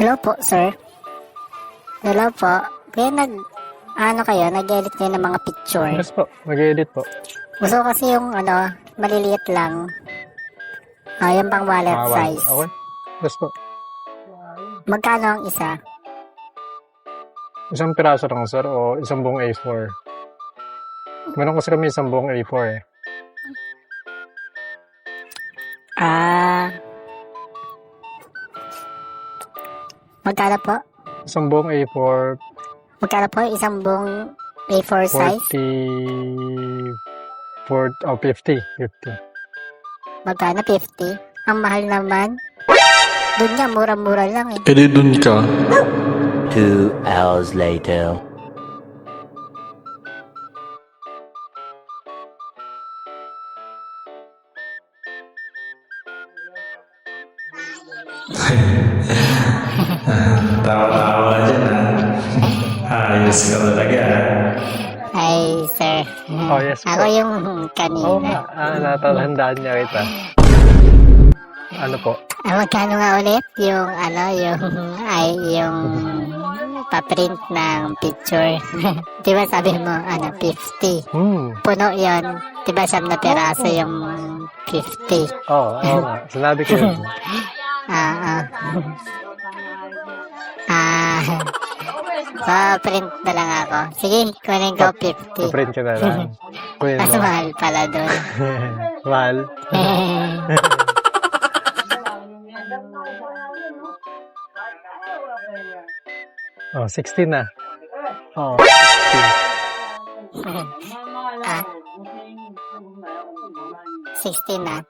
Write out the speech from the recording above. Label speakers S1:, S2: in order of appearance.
S1: Hello po, sir. Hello po. Kaya nag-edit kayo ng mga picture.
S2: Yes po, mag-edit po.
S1: Gusto ko kasi yung maliliit lang. Yung pang wallet size.
S2: Okay. Yes po.
S1: Magkano ang isa?
S2: Isang piraso lang sir o isang buong A4. Meron kasi kami isang buong A4 eh.
S1: Magkano po?
S2: Isang buong A4,
S1: Magkano po isang buong A4 size?
S2: 50.
S1: Magkano? 50? Ang mahal naman. Doon nga, mura-mura lang eh.
S3: Edi dun ka.
S4: 2 hours later.
S3: Tawa-tawa dyan Ayos ka talaga
S1: Ay, sir.
S2: Oh, yes po.
S1: Ako yung
S2: Oo nga,
S1: kanina.
S2: natatandaan niya kita. Ano po?
S1: Magkano nga ulit? Yung paprint ng picture. Diba sabi mo, 50. Puno yon. Diba siyam na peraso yung 50?
S2: Oo nga. Sinabi ko yun.
S1: Print na lang ako. Sige, kunin ko 50.
S2: Print ka na lang. Kunin
S1: Mas
S2: mo.
S1: mahal pala doon.
S2: Mahal. Oh, 16 na. Oh, 16.
S1: 16 na.